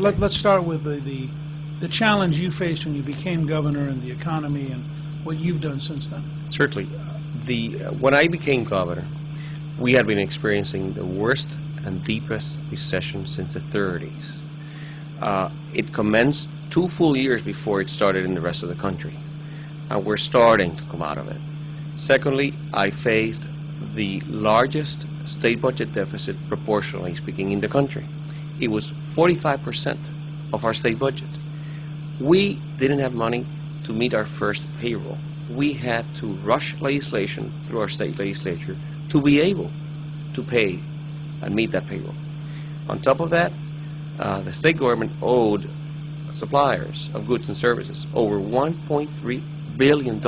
let's start with the challenge you faced when you became governor and the economy and what you've done since then. Certainly. When I became governor, we had been experiencing the worst and deepest recession since the 30s. It commenced 2 full years before it started in the rest of the country, and we're starting to come out of it. Secondly, I faced the largest state budget deficit, proportionally speaking, in the country. It was 45% of our state budget. We didn't have money to meet our first payroll. We had to rush legislation through our state legislature to be able to pay and meet that payroll. On top of that, the state government owed suppliers of goods and services over $1.3 billion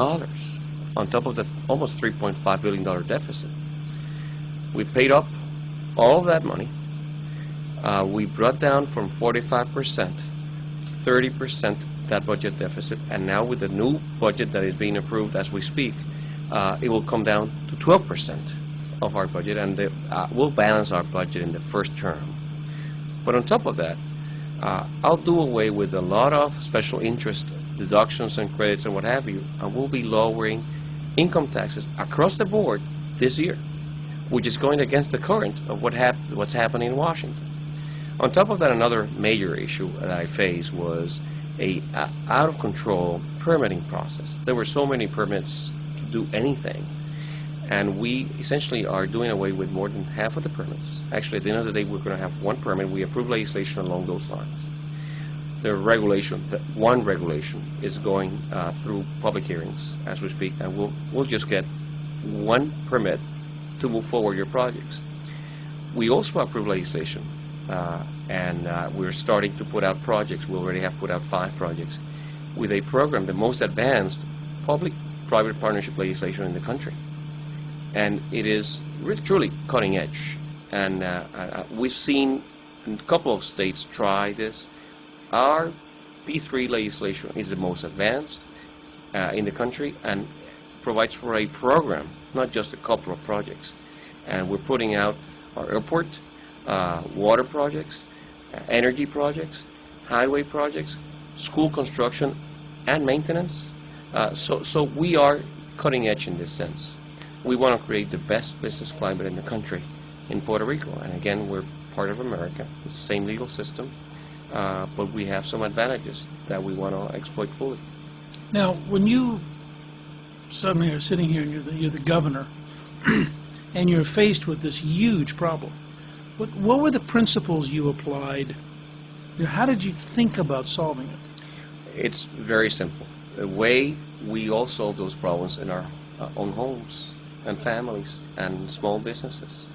on top of the almost $3.5 billion deficit. We paid up all of that money. We brought down from 45% to 30% that budget deficit, and now with the new budget that is being approved as we speak, it will come down to 12% of our budget, and we'll balance our budget in the first term. But on top of that, I'll do away with a lot of special interest deductions and credits and what have you, and we'll be lowering income taxes across the board this year, which is going against the current of what's happening in Washington. On top of that, another major issue that I faced was a out-of-control permitting process. There were so many permits to do anything, and we essentially are doing away with more than half of the permits. Actually, at the end of the day, we're going to have one permit. We approve legislation along those lines. One regulation is going through public hearings as we speak, and we'll just get one permit to move forward your projects. We also approve legislation, and we're starting to put out projects. We already have put out 5 projects with a program, the most advanced public-private partnership legislation in the country. And it is really, truly cutting edge. And we've seen a couple of states try this. Our P3 legislation is the most advanced in the country and provides for a program, not just a couple of projects. And we're putting out our airport, water projects, energy projects, highway projects, school construction, and maintenance. So we are cutting edge in this sense. We want to create the best business climate in the country, in Puerto Rico. And again, we're part of America. It's the same legal system, but we have some advantages that we want to exploit fully. Now, when you suddenly are sitting here and you're the governor, and you're faced with this huge problem, what were the principles you applied? How did you think about solving it? It's very simple. The way we all solve those problems in our own homes and families and small businesses.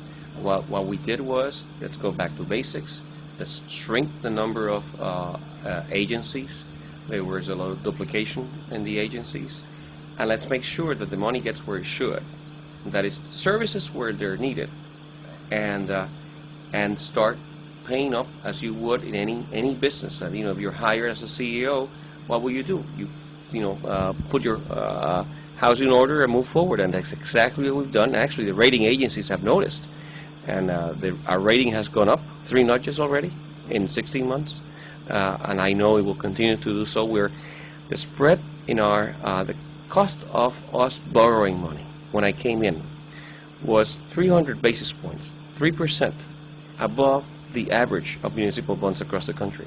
What we did was, let's go back to basics. Let's shrink the number of agencies. There was a lot of duplication in the agencies. And let's make sure that the money gets where it should. That is, services where they're needed. And start paying up as you would in any business. And, if you're hired as a CEO, what will you do? You put your house in order and move forward, and that's exactly what we've done. Actually, the rating agencies have noticed, and our rating has gone up 3 notches already in 16 months, and I know it will continue to do so. The spread in the cost of us borrowing money when I came in was 300 basis points, 3% above the average of municipal bonds across the country.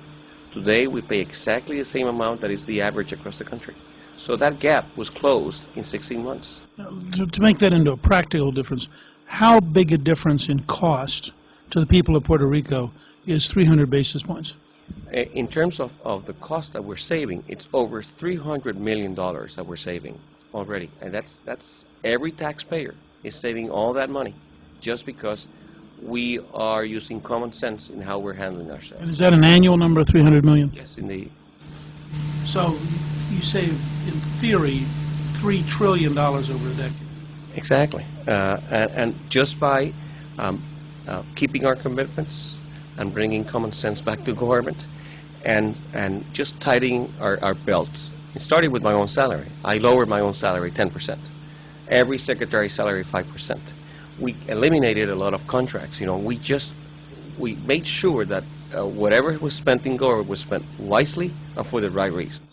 Today, we pay exactly the same amount that is the average across the country. So that gap was closed in 16 months. To make that into a practical difference, how big a difference in cost to the people of Puerto Rico is 300 basis points? In terms of the cost that we're saving, it's over $300 million that we're saving already. And that's every taxpayer is saving all that money just because we are using common sense in how we're handling ourselves. And is that an annual number, 300 million? Yes, indeed. So you save, in theory, $3 trillion over a decade. Exactly. And just by keeping our commitments and bringing common sense back to government and just tightening our belts. It started with my own salary. I lowered my own salary 10%. Every secretary's salary 5%. We eliminated a lot of contracts. We made sure that whatever was spent in government was spent wisely and for the right reasons.